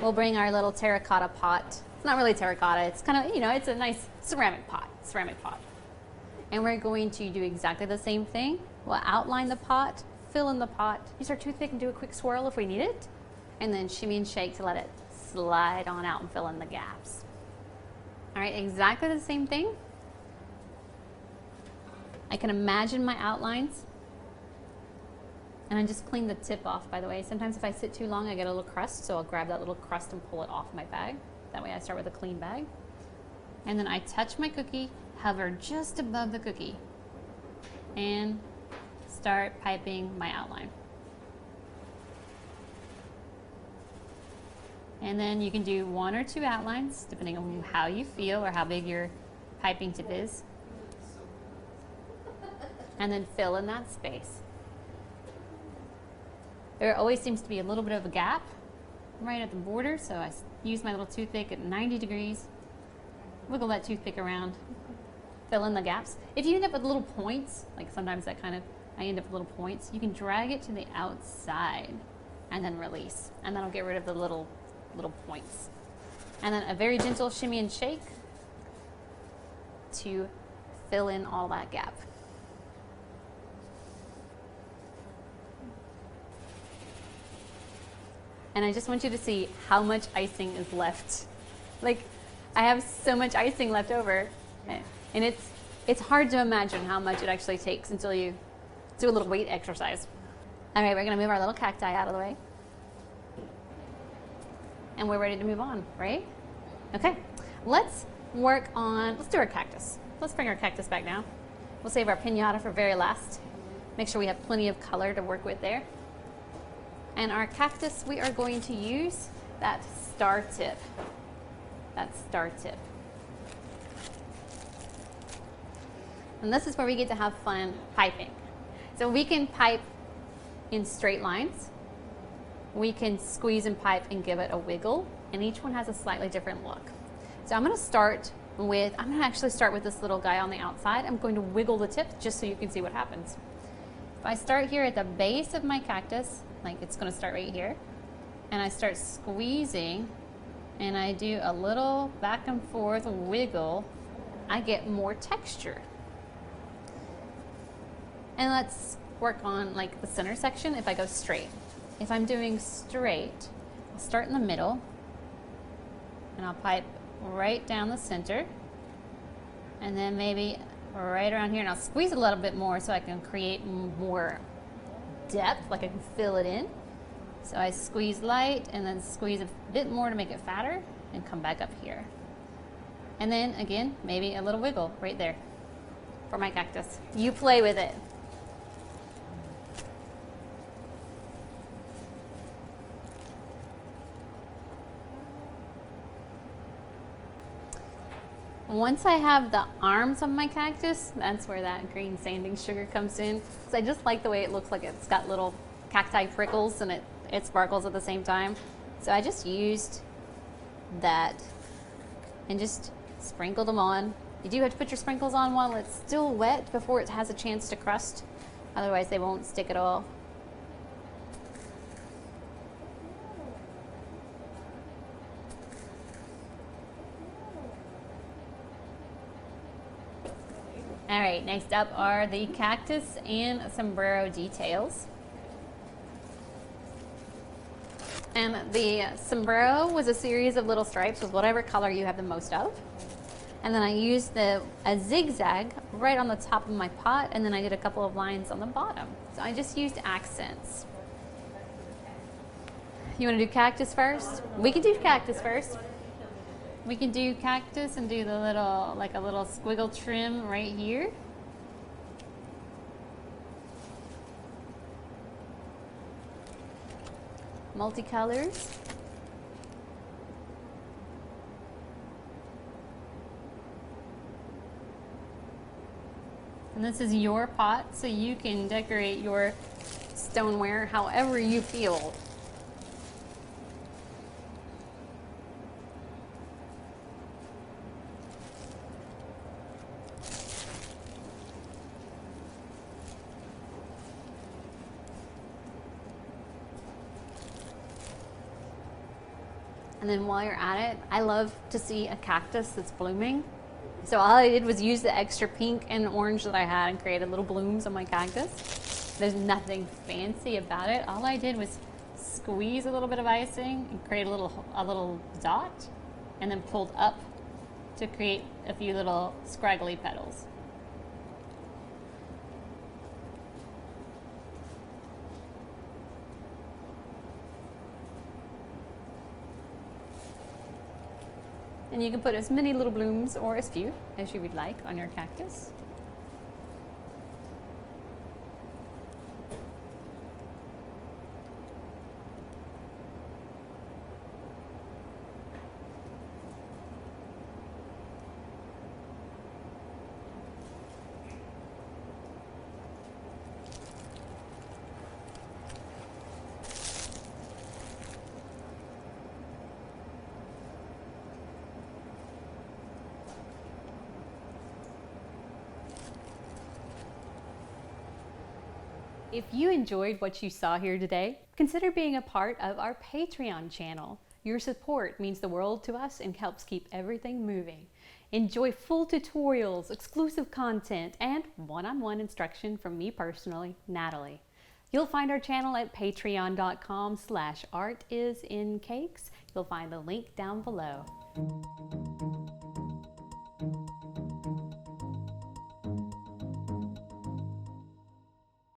we'll bring our little terracotta pot. It's not really terracotta, it's kind of, it's a nice ceramic pot. And we're going to do exactly the same thing. We'll outline the pot, fill in the pot, use our toothpick and do a quick swirl if we need it, and then shimmy and shake to let it slide on out and fill in the gaps. All right, exactly the same thing. I can imagine my outlines. And I just clean the tip off, by the way. Sometimes if I sit too long, I get a little crust, so I'll grab that little crust and pull it off my bag. That way I start with a clean bag. And then I touch my cookie, hover just above the cookie, and start piping my outline. And then you can do 1 or 2 outlines, depending on how you feel or how big your piping tip is. And then fill in that space. There always seems to be a little bit of a gap right at the border, so I use my little toothpick at 90 degrees, wiggle that toothpick around, fill in the gaps. If you end up with little points, like sometimes I end up with little points, you can drag it to the outside and then release, and that'll get rid of the little points. And then a very gentle shimmy and shake to fill in all that gap. And I just want you to see how much icing is left. Like, I have so much icing left over. And it's hard to imagine how much it actually takes until you do a little weight exercise. All right, we're gonna move our little cacti out of the way. And we're ready to move on, right? Okay, let's do our cactus. Let's bring our cactus back now. We'll save our piñata for very last. Make sure we have plenty of color to work with there. And our cactus, we are going to use that star tip. And this is where we get to have fun piping. So we can pipe in straight lines. We can squeeze and pipe and give it a wiggle. And each one has a slightly different look. So I'm gonna actually start with this little guy on the outside. I'm going to wiggle the tip just so you can see what happens. If I start here at the base of my cactus, like it's gonna start right here, and I start squeezing, and I do a little back and forth wiggle, I get more texture. And let's work on like the center section if I go straight. If I'm doing straight, I'll start in the middle, and I'll pipe right down the center, and then maybe right around here, and I'll squeeze a little bit more so I can create more depth, like I can fill it in. So I squeeze light and then squeeze a bit more to make it fatter and come back up here. And then again, maybe a little wiggle right there for my cactus. You play with it. Once I have the arms of my cactus, that's where that green sanding sugar comes in. Because I just like the way it looks like it's got little cacti prickles and it sparkles at the same time. So I just used that and just sprinkled them on. You do have to put your sprinkles on while it's still wet before it has a chance to crust. Otherwise they won't stick at all. All right, next up are the cactus and sombrero details. And the sombrero was a series of little stripes with whatever color you have the most of. And then I used a zigzag right on the top of my pot, and then I did a couple of lines on the bottom. So I just used accents. You wanna do cactus first? We can do cactus first. We can do cactus and do the little, like a little squiggle trim right here. Multicolors. And this is your pot, so you can decorate your stoneware however you feel. And then while you're at it, I love to see a cactus that's blooming. So all I did was use the extra pink and orange that I had and created little blooms on my cactus. There's nothing fancy about it. All I did was squeeze a little bit of icing and create a little dot, and then pulled up to create a few little scraggly petals. And you can put as many little blooms or as few as you would like on your cactus. If you enjoyed what you saw here today, consider being a part of our Patreon channel. Your support means the world to us and helps keep everything moving. Enjoy full tutorials, exclusive content, and one-on-one instruction from me personally, Natalie. You'll find our channel at patreon.com/artisinCakes. You'll find the link down below.